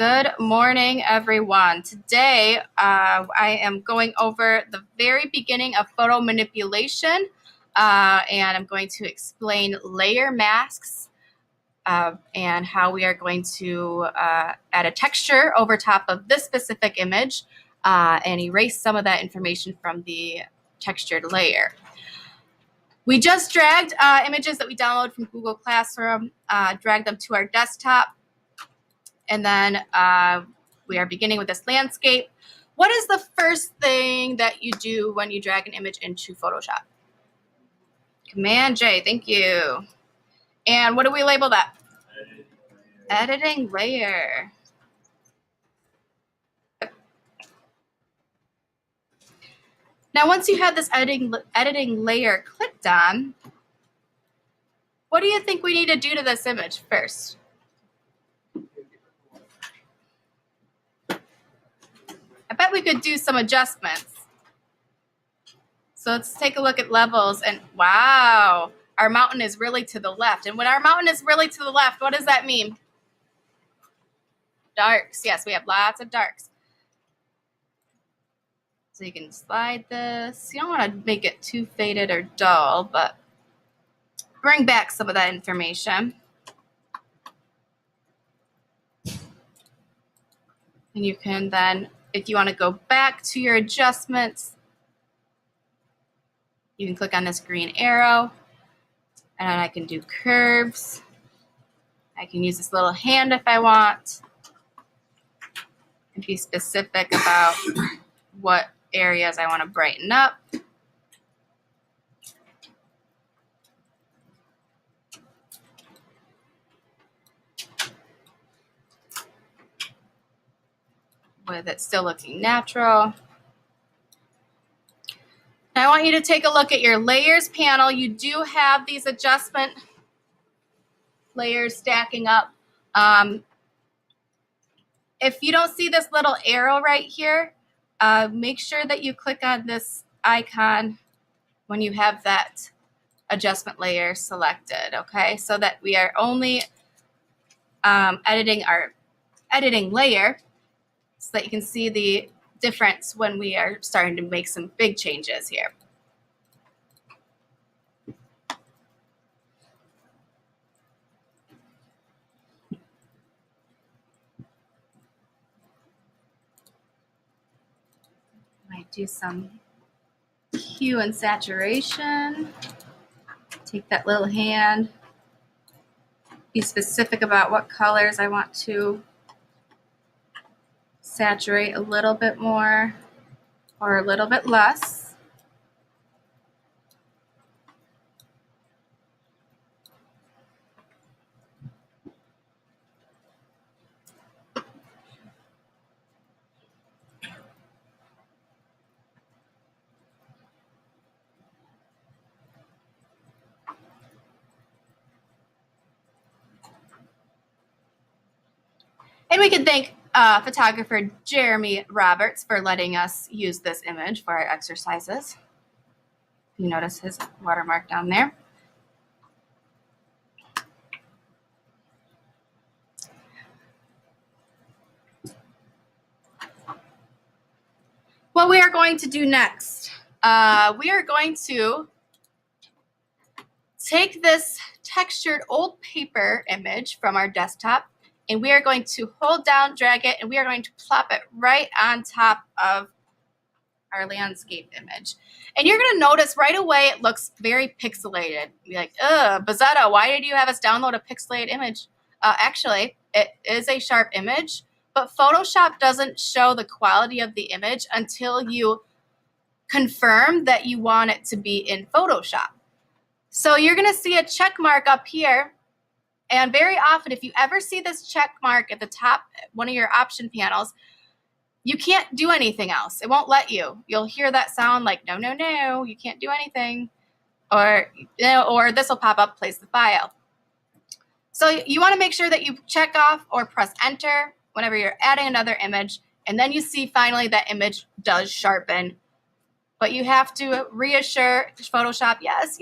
Good morning, everyone. Today, I am going over the very beginning of photo manipulation, and I'm going to explain layer masks and how we are going to add a texture over top of this specific image and erase some of that information from the textured layer. We just dragged images that we downloaded from Google Classroom, dragged them to our desktop. And then we are beginning with this landscape. What is the first thing that you do when you drag an image into Photoshop? Command J, thank you. And what do we label that? Editing layer. Now, once you have this editing layer clicked on, what do you think we need to do to this image first? I bet we could do some adjustments. So let's take a look at levels, and wow, our mountain is really to the left. And when our mountain is really to the left, what does that mean? Darks, yes, we have lots of darks. So you can slide this. You don't want to make it too faded or dull, but bring back some of that information. And you can then, if you want to go back to your adjustments, you can click on this green arrow, and I can do curves. I can use this little hand if I want, and be specific about what areas I want to brighten up. With it still looking natural. Now I want you to take a look at your layers panel. You do have these adjustment layers stacking up. If you don't see this little arrow right here, make sure that you click on this icon when you have that adjustment layer selected, okay? So that we are only editing our editing layer, so that you can see the difference when we are starting to make some big changes here. Might do some hue and saturation. Take that little hand, be specific about what colors I want to saturate a little bit more or a little bit less. And we can thank photographer Jeremy Roberts for letting us use this image for our exercises. You notice his watermark down there. What we are going to do next, we are going to take this textured old paper image from our desktop, and we are going to hold down, drag it, and we are going to plop it right on top of our landscape image. And you're going to notice right away it looks very pixelated. You're like, ugh, Buzzitta, why did you have us download a pixelated image? Actually, it is a sharp image, but Photoshop doesn't show the quality of the image until you confirm that you want it to be in Photoshop. So you're going to see a check mark up here. And very often, if you ever see this check mark at the top, one of your option panels, you can't do anything else. It won't let you. You'll hear that sound like, no, no, no, you can't do anything. Or this will pop up, place the file. So you want to make sure that you check off or press enter whenever you're adding another image. And then you see finally that image does sharpen. But you have to reassure Photoshop, yes,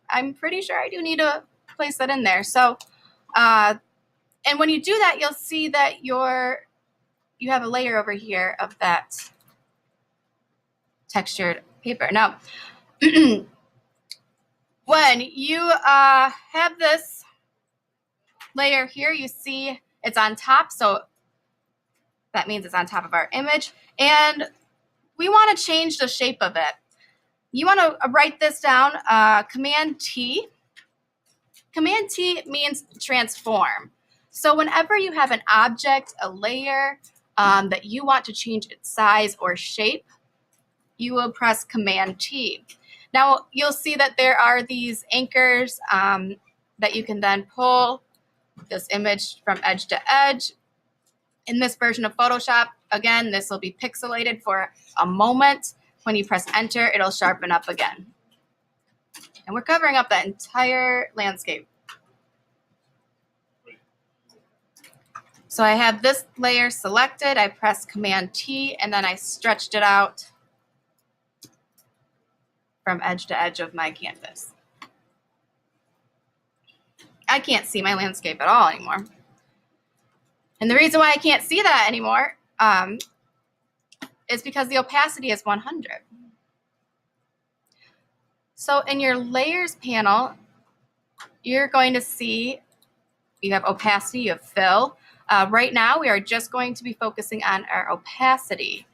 I'm pretty sure I do need to place that in there. So And when you do that, you'll see that you have a layer over here of that textured paper. Now, when you have this layer here, you see it's on top, so that means it's on top of our image, and we want to change the shape of it. You want to write this down, Command T. Command T means transform. So whenever you have an object, a layer that you want to change its size or shape, you will press Command T. Now you'll see that there are these anchors that you can then pull this image from edge to edge. In this version of Photoshop, again, this will be pixelated for a moment. When you press enter, it'll sharpen up again. And we're covering up that entire landscape. So I have this layer selected, I press Command T, and then I stretched it out from edge to edge of my canvas. I can't see my landscape at all anymore. And the reason why I can't see that anymore is because the opacity is 100. So in your layers panel, you're going to see you have opacity, you have fill. Right now, we are just going to be focusing on our opacity.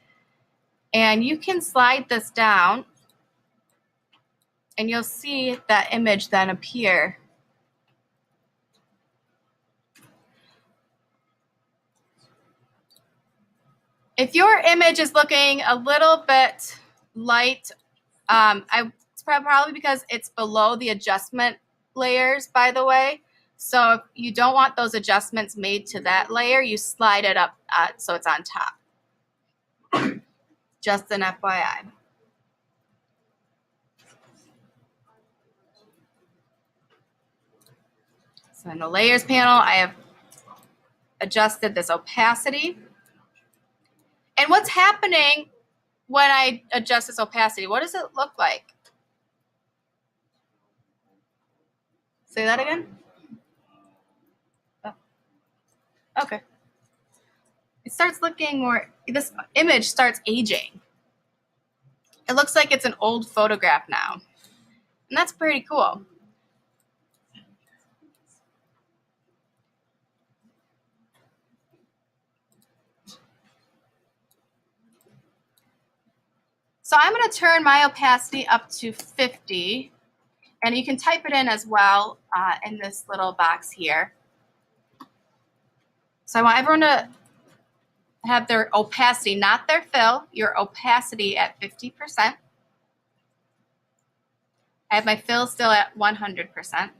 And you can slide this down, and you'll see that image then appear. If your image is looking a little bit light, it's probably because it's below the adjustment layers, by the way. So if you don't want those adjustments made to that layer, you slide it up so it's on top. Just an FYI. So in the layers panel, I have adjusted this opacity. And what's happening when I adjust this opacity? What does it look like? Say that again? Oh. Okay. It starts looking more, this image starts aging. It looks like it's an old photograph now. And that's pretty cool. So I'm going to turn my opacity up to 50, and you can type it in as well in this little box here. So I want everyone to have their opacity, not their fill, your opacity at 50%. I have my fill still at 100%.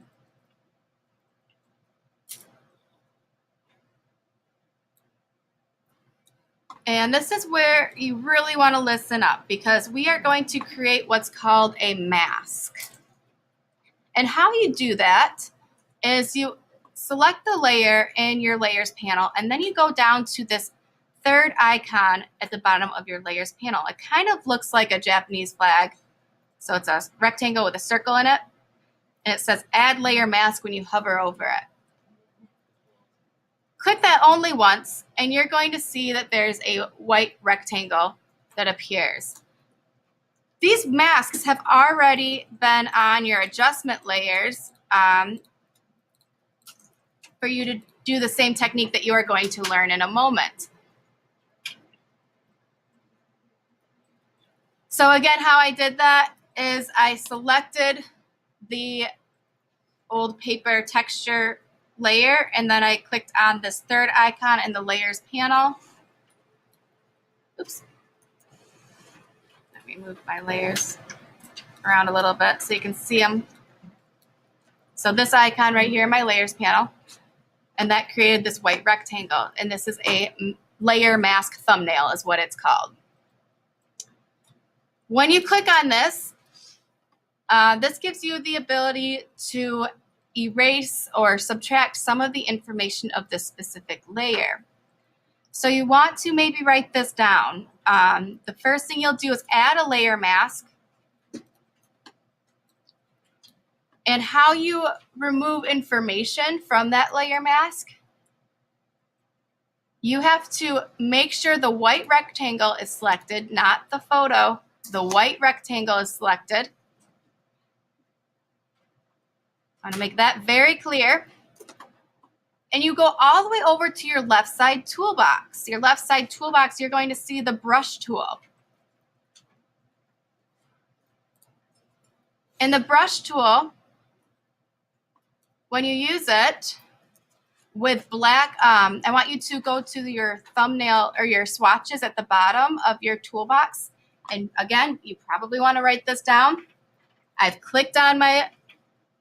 And this is where you really want to listen up, because we are going to create what's called a mask. And how you do that is you select the layer in your layers panel, and then you go down to this third icon at the bottom of your layers panel. It kind of looks like a Japanese flag. So it's a rectangle with a circle in it, and it says add layer mask when you hover over it. Click that only once, and you're going to see that there's a white rectangle that appears. These masks have already been on your adjustment layers for you to do the same technique that you are going to learn in a moment. So again, how I did that is I selected the old paper texture layer, and then I clicked on this third icon in the layers panel. Oops. Let me move my layers around a little bit so you can see them. So this icon right here in my layers panel, and that created this white rectangle, and this is a layer mask thumbnail is what it's called. When you click on this, this gives you the ability to erase or subtract some of the information of this specific layer. So you want to maybe write this down. The first thing you'll do is add a layer mask. And how you remove information from that layer mask You have to make sure the white rectangle is selected, not the photo. The white rectangle is selected. I want to make that very clear. And you go all the way over to your left side toolbox. Your left side toolbox, you're going to see the brush tool. In the brush tool, when you use it with black, I want you to go to your thumbnail or your swatches at the bottom of your toolbox. And again, you probably want to write this down. I've clicked on my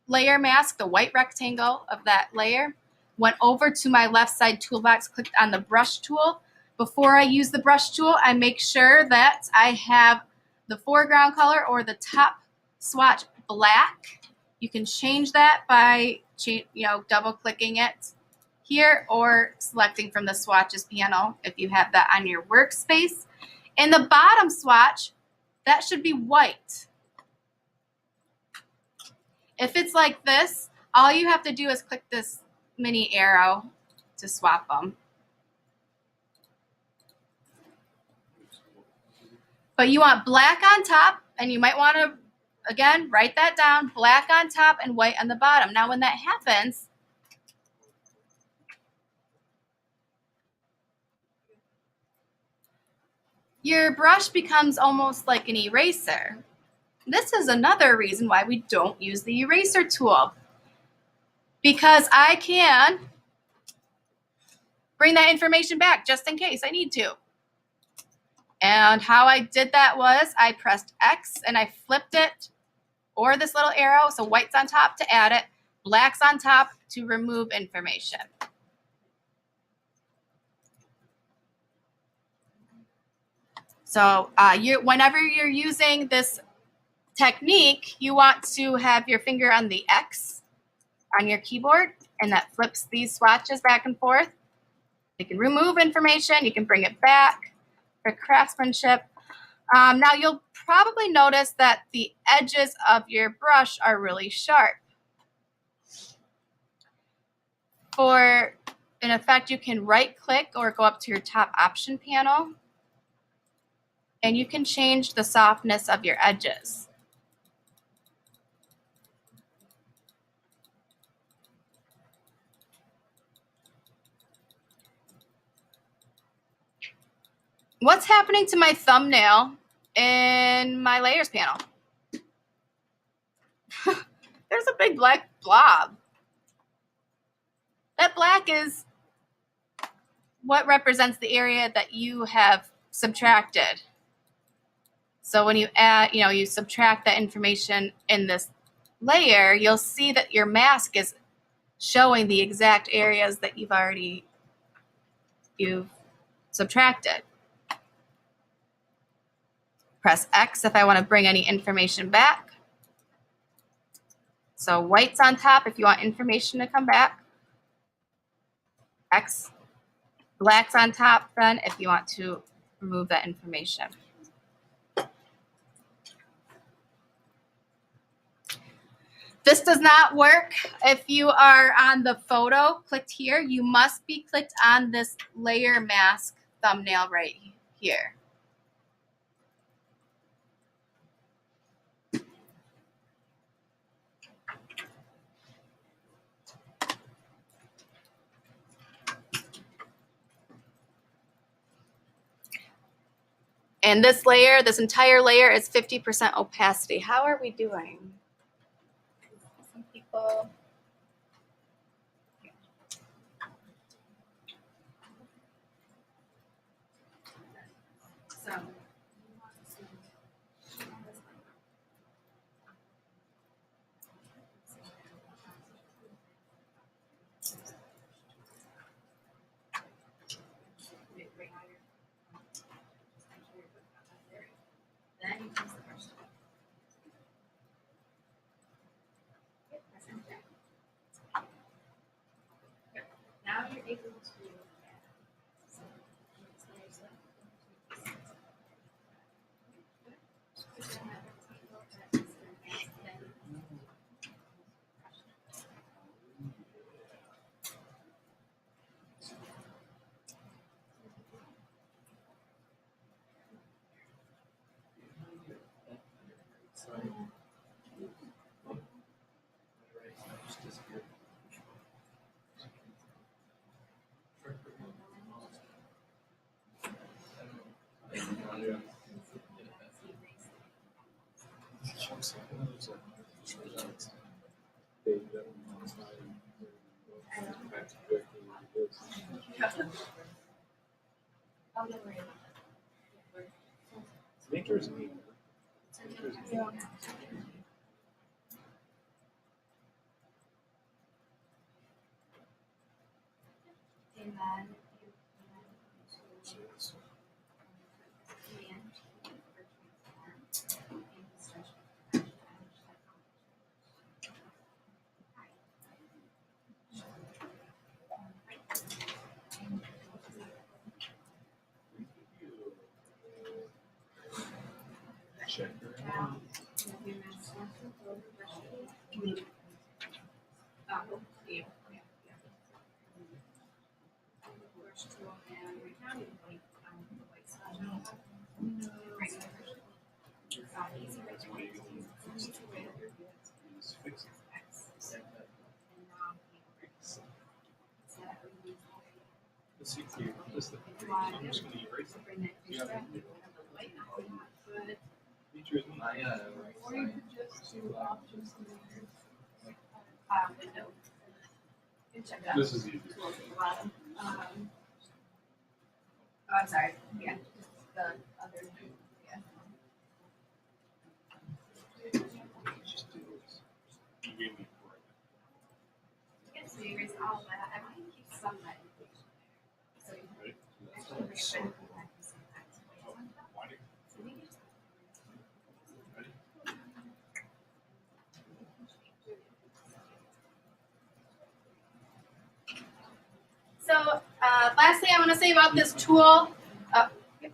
layer mask, the white rectangle of that layer, went over to my left side toolbox, clicked on the brush tool. Before I use the brush tool, I make sure that I have the foreground color or the top swatch black. You can change that by double clicking it here or selecting from the swatches panel if you have that on your workspace. In the bottom swatch, that should be white. If it's like this, all you have to do is click this mini arrow to swap them. But you want black on top, and you might want to, again, write that down, black on top and white on the bottom. Now, when that happens, your brush becomes almost like an eraser. This is another reason why we don't use the eraser tool, because I can bring that information back just in case I need to. And how I did that was I pressed X and I flipped it, or this little arrow, so white's on top to add it, black's on top to remove information. So whenever you're using this technique, you want to have your finger on the X on your keyboard, and that flips these swatches back and forth. You can remove information, you can bring it back for craftsmanship. Now you'll probably notice that the edges of your brush are really sharp. For an effect, you can right click or go up to your top option panel, and you can change the softness of your edges. What's happening to my thumbnail in my layers panel? There's a big black blob. That black is what represents the area that you have subtracted. So when you add, you subtract that information in this layer, you'll see that your mask is showing the exact areas that you've subtracted. Press X if I want to bring any information back. So white's on top if you want information to come back. X. Black's on top then if you want to remove that information. This does not work if you are on the photo clicked here. You must be clicked on this layer mask thumbnail right here. And this layer, this entire layer is 50% opacity. How are we doing? Some people. So. Then you use the brush tool. Now you're able to This is easy. Oh, I'm sorry. Yeah, the other. Yeah. Yes, so you erase all of that. I want to keep some of that information there. So you actually bring it back. So, lastly, I want to say about this tool. Yep.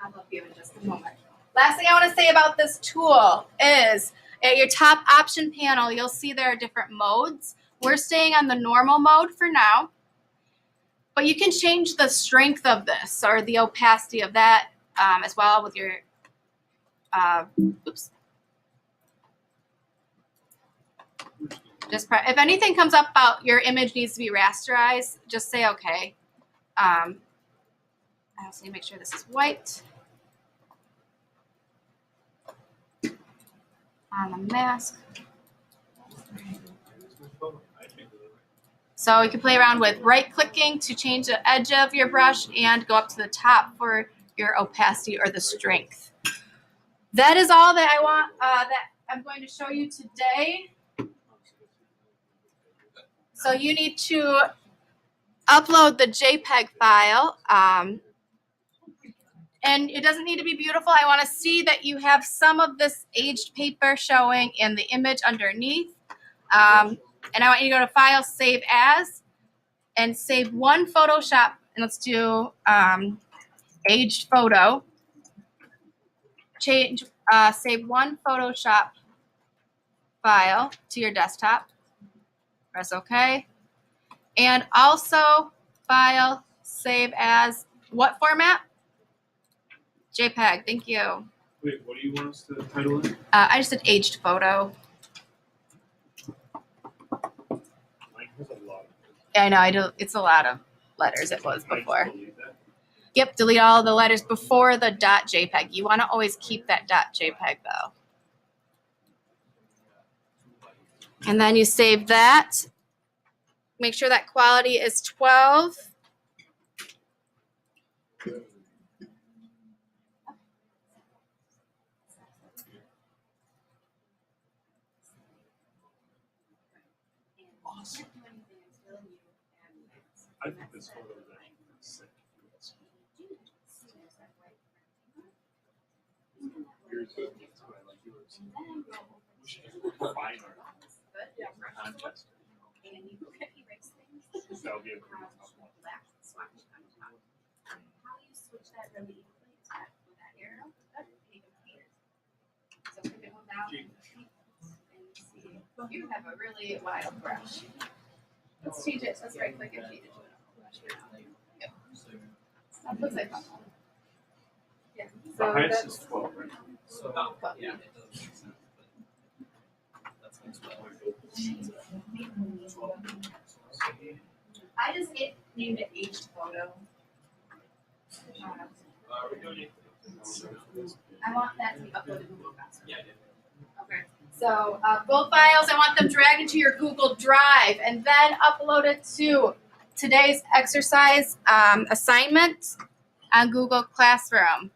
I'll help you in just a moment. Lastly, I want to say about this tool is at your top option panel, you'll see there are different modes. We're staying on the normal mode for now, but you can change the strength of this or the opacity of that as well with your, oops. If anything comes up about your image needs to be rasterized, just say okay. I also need to make sure this is white. On the mask. So you can play around with right-clicking to change the edge of your brush and go up to the top for your opacity or the strength. That is all that I want, that I'm going to show you today. So you need to upload the JPEG file. And it doesn't need to be beautiful. I want to see that you have some of this aged paper showing in the image underneath. And I want you to go to File, Save As, and save one Photoshop. And let's do aged photo. Save one Photoshop file to your desktop. Press OK. And also File, Save As, what format? JPEG. Thank you. Wait, what do you want us to title it? I just did aged photo. I know, it's a lot of letters it was before. Yep, delete all the letters before the .jpeg. You want to always keep that .jpeg though. And then you save that. Make sure that quality is 12. I think this photo is actually sick. That's what I like yours. We should combine our contest. That would be a pretty tough one. How you switch that really easily is with that arrow. So pick it down and see. You have a really wild brush. Let's change it. Let's right click and change it to an brush. Yep. That looks like fun. Yeah. The highest is 12, right? So, yeah, it does make sense, but that's what's well. I just named it aged photo. I want that to be uploaded to Google Docs. Okay. So both files, I want them dragged into your Google Drive and then uploaded to today's exercise assignment on Google Classroom.